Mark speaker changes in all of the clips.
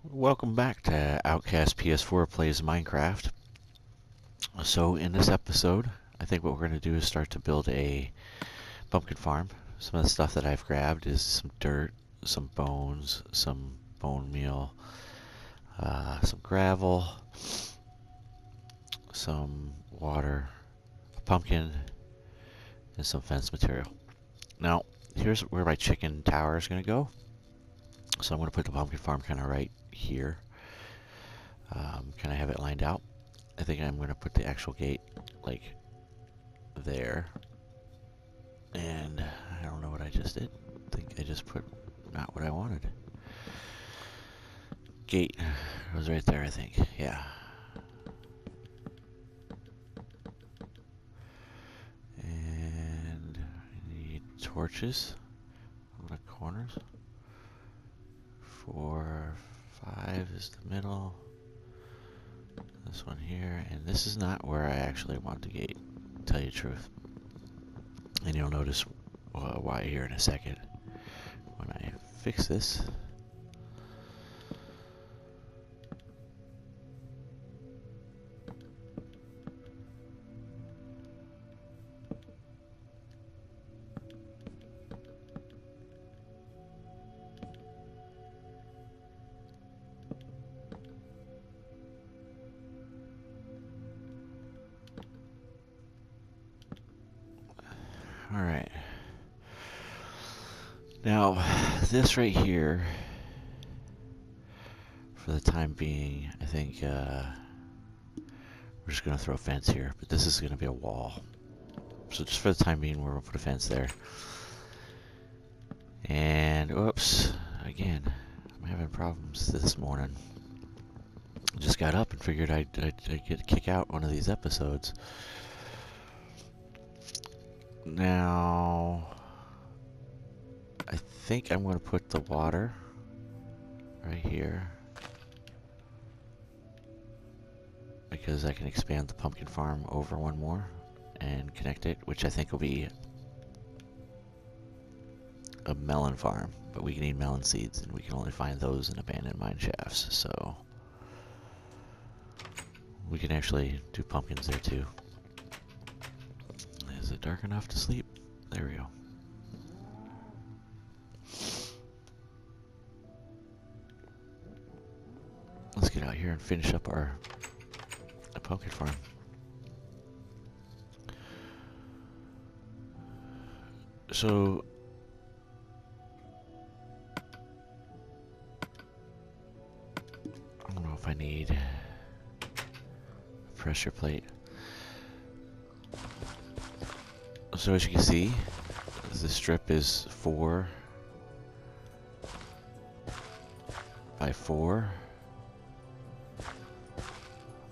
Speaker 1: Welcome back to OutcastPS4 Plays Minecraft. So in this episode, I think what we're going to do is start to build a pumpkin farm. Some of the stuff that I've grabbed is some dirt, some bones, some bone meal, some gravel, some water, a pumpkin, and some fence material. Now, here's where my chicken tower is going to go. So I'm going to put the pumpkin farm kind of right here. Kind of have it lined out. I think I'm going to put the actual gate like there. And I don't know what I just did. I think I just put not what I wanted. Gate was right there, I think. Yeah. And I need torches on the corners. 4, 5 is the middle. This one here, and this is not where I actually want the gate, to tell you the truth. And you'll notice why here in a second when I fix this. Alright. Now, this right here, for the time being, I think we're just going to throw a fence here. But this is going to be a wall. So just for the time being, we're going to put a fence there. And, oops, again, I'm having problems this morning. I just got up and figured I'd kick out one of these episodes. Now, I think I'm going to put the water right here, because I can expand the pumpkin farm over one more and connect it, which I think will be a melon farm, but we need melon seeds, and we can only find those in abandoned mine shafts, so we can actually do pumpkins there too. Is it dark enough to sleep? There we go. Let's get out here and finish up our pumpkin farm. So I don't know if I need a pressure plate. So as you can see, the strip is 4 by 4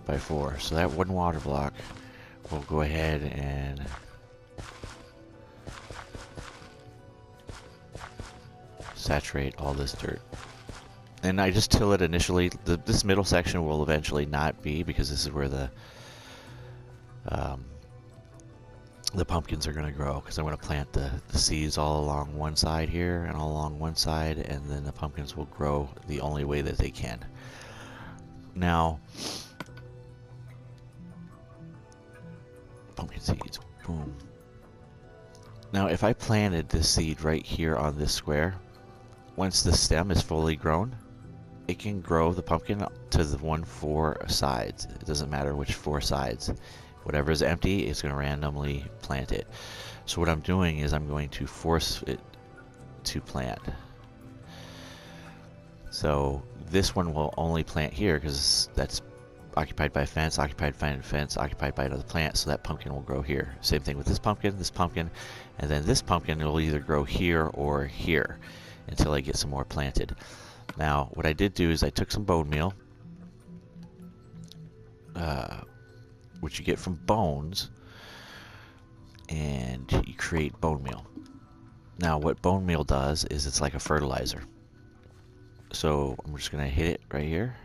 Speaker 1: by 4. So that one water block will go ahead and saturate all this dirt. And I just till it initially. This middle section will eventually not be, because this is where the pumpkins are going to grow, because I'm going to plant the seeds all along one side here and all along one side, and then the pumpkins will grow the only way that they can. Now, pumpkin seeds, boom. Now, if I planted this seed right here on this square, once the stem is fully grown, it can grow the pumpkin to the 4 sides. It doesn't matter which 4 sides. Whatever is empty, it's going to randomly plant it. So what I'm doing is I'm going to force it to plant. So this one will only plant here because that's occupied by a fence, occupied by a fence, occupied by another plant, so that pumpkin will grow here. Same thing with this pumpkin, and then this pumpkin will either grow here or here until I get some more planted. Now, what I did do is I took some bone meal, which you get from bones, and you create bone meal. Now, what bone meal does is it's like a fertilizer. So I'm just going to hit it right here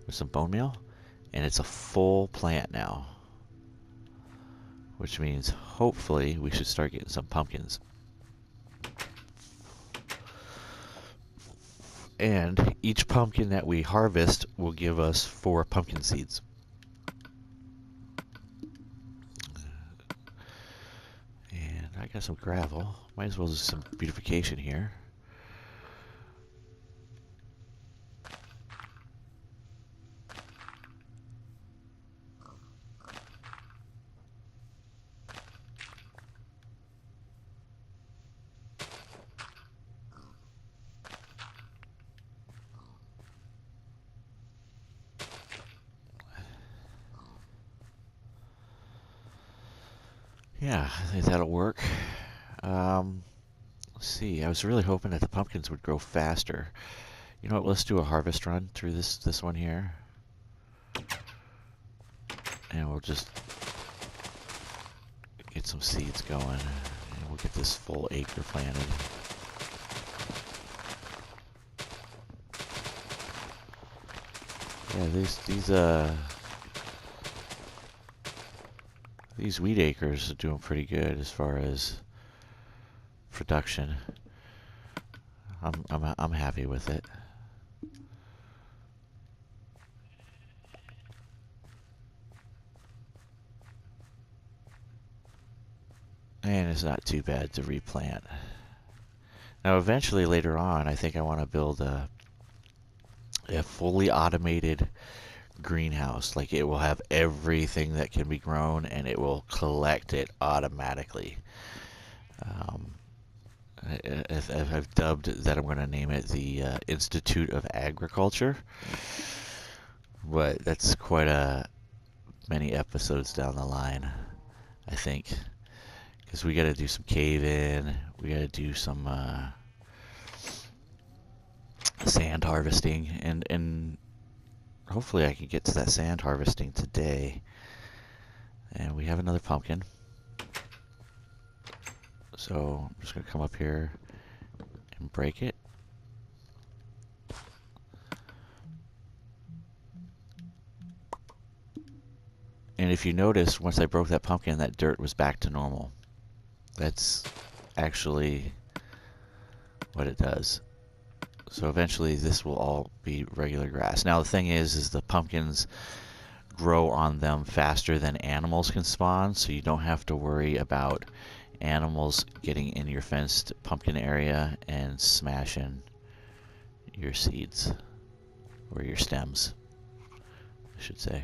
Speaker 1: with some bone meal, and it's a full plant now, which means hopefully we should start getting some pumpkins. And each pumpkin that we harvest will give us 4 pumpkin seeds. And I got some gravel. Might as well do some beautification here. Yeah, I think that'll work. Let's see. I was really hoping that the pumpkins would grow faster. You know what? Let's do a harvest run through this one here, and we'll just get some seeds going, and we'll get this full acre planted. Yeah, these wheat acres are doing pretty good as far as production. I'm happy with it. And it's not too bad to replant. Now eventually later on, I think I want to build a fully automated greenhouse. Like, it will have everything that can be grown and it will collect it automatically. I've dubbed that I'm going to name it the Institute of Agriculture, but that's quite many episodes down the line, I think, because we got to do some cave-in, we got to do some sand harvesting, and hopefully I can get to that sand harvesting today. And we have another pumpkin. So I'm just going to come up here and break it. And if you notice, once I broke that pumpkin, that dirt was back to normal. That's actually what it does. So eventually this will all be regular grass. Now the thing is the pumpkins grow on them faster than animals can spawn, so you don't have to worry about animals getting in your fenced pumpkin area and smashing your seeds, or your stems, I should say.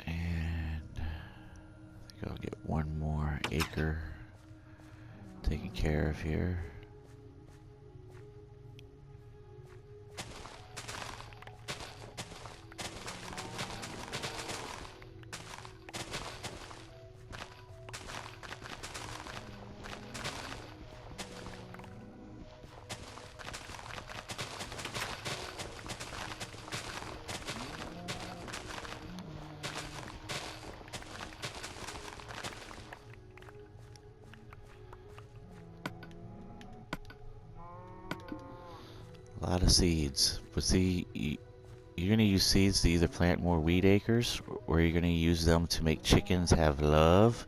Speaker 1: And I think I'll get one more acre taken care of here. A lot of seeds, but see, you're going to use seeds to either plant more wheat acres, or you're going to use them to make chickens have love,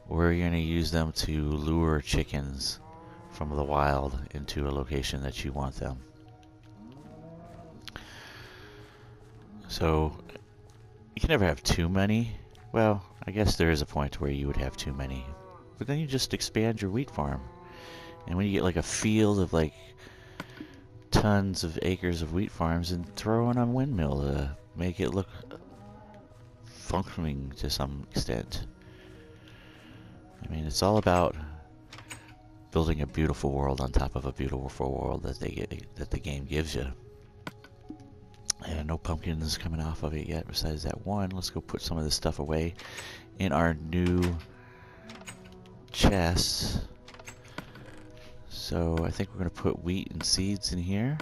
Speaker 1: or you're going to use them to lure chickens from the wild into a location that you want them. So you can never have too many. Well, I guess there is a point where you would have too many, but then you just expand your wheat farm, and when you get like a field of like tons of acres of wheat farms, and throw in a windmill to make it look functioning to some extent. I mean, it's all about building a beautiful world on top of a beautiful world that the game gives you. And no pumpkins coming off of it yet besides that one. Let's go put some of this stuff away in our new chest. So I think we're going to put wheat and seeds in here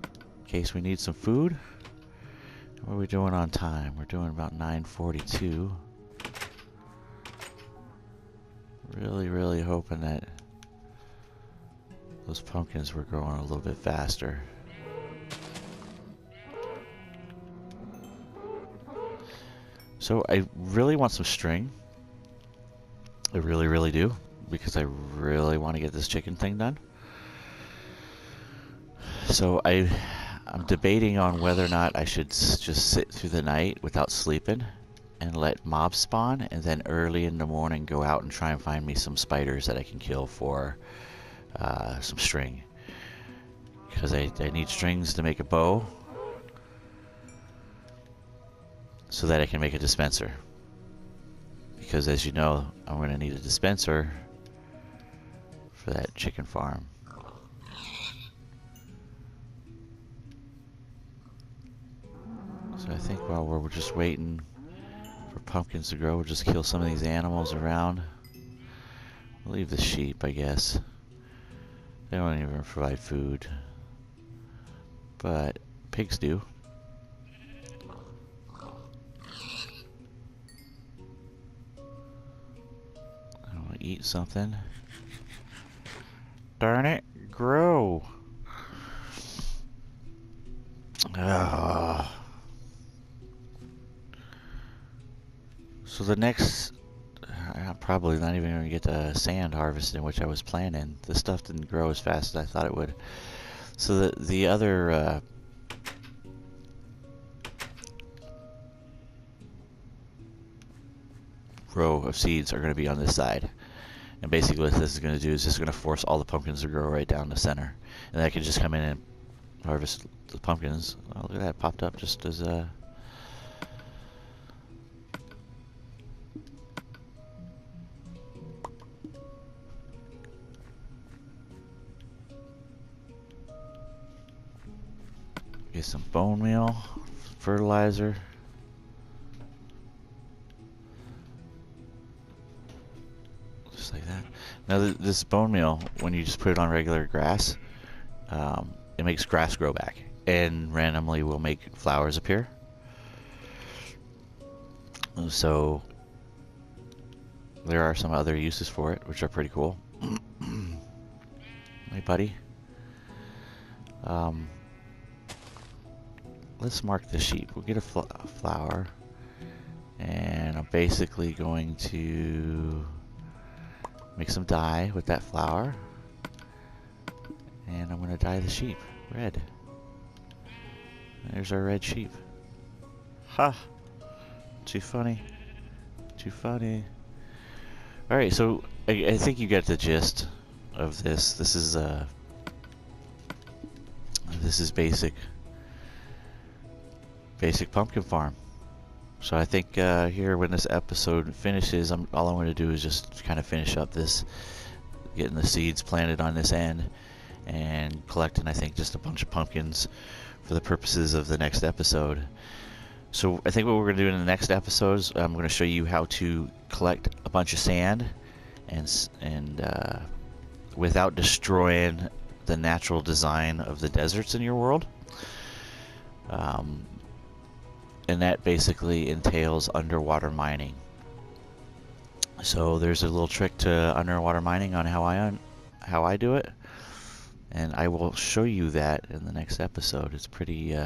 Speaker 1: in case we need some food. What are we doing on time? We're doing about 9:42. Really hoping that those pumpkins were growing a little bit faster. So I really want some string. I really, really do, because I really want to get this chicken thing done. So I'm debating on whether or not I should just sit through the night without sleeping and let mobs spawn, and then early in the morning go out and try and find me some spiders that I can kill for some string. Because I need strings to make a bow so that I can make a dispenser. Because as you know, I'm going to need a dispenser for that chicken farm. So I think while we're just waiting for pumpkins to grow, we'll just kill some of these animals around. We'll leave the sheep, I guess. They don't even provide food. But pigs do. I want to eat something. Darn it, grow! So the next, I'm probably not even going to get the sand harvested, which I was planning. The stuff didn't grow as fast as I thought it would. So the other row of seeds are going to be on this side. And basically what this is going to do is just going to force all the pumpkins to grow right down the center. And I can just come in and harvest the pumpkins. Oh, look at that, it popped up just as get some bone meal, fertilizer. Just like that. Now this bone meal, when you just put it on regular grass, it makes grass grow back, and randomly will make flowers appear. So there are some other uses for it, which are pretty cool. Hey, buddy. Let's mark the sheep. We'll get a flower, and I'm basically going to make some dye with that flower, and I'm going to dye the sheep red. There's our red sheep. Ha! Too funny. Too funny. Alright, so I think you get the gist of this. This is basic pumpkin farm. So I think here when this episode finishes, all I'm going to do is just kind of finish up this, getting the seeds planted on this end, and collecting, I think, just a bunch of pumpkins for the purposes of the next episode. So I think what we're going to do in the next episode is I'm going to show you how to collect a bunch of sand and without destroying the natural design of the deserts in your world. And that basically entails underwater mining. So there's a little trick to underwater mining on how I do it, and I will show you that in the next episode. It's pretty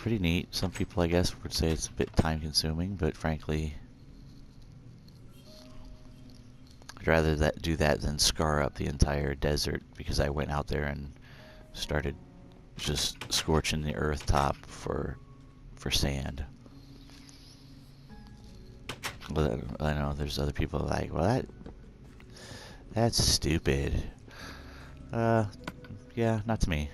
Speaker 1: neat. Some people, I guess, would say it's a bit time consuming, but frankly, I'd rather do that than scar up the entire desert, because I went out there and started just scorching the earth top for sand. But I know there's other people like, well, that's stupid. Yeah, not to me.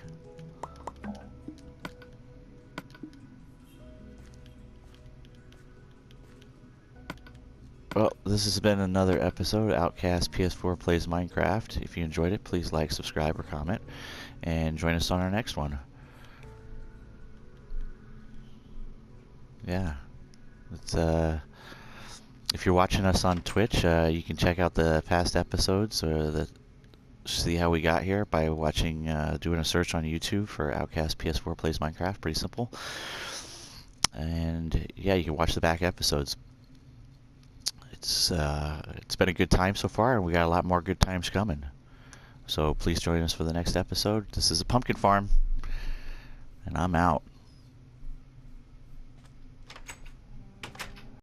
Speaker 1: Well, this has been another episode of Outcast PS4 Plays Minecraft. If you enjoyed it, please like, subscribe, or comment, and join us on our next one. Yeah, it's if you're watching us on Twitch, you can check out the past episodes or see how we got here by watching, doing a search on YouTube for Outcast PS4 Plays Minecraft. Pretty simple. And yeah, you can watch the back episodes. It's been a good time so far, and we got a lot more good times coming. So please join us for the next episode. This is a pumpkin farm, and I'm out.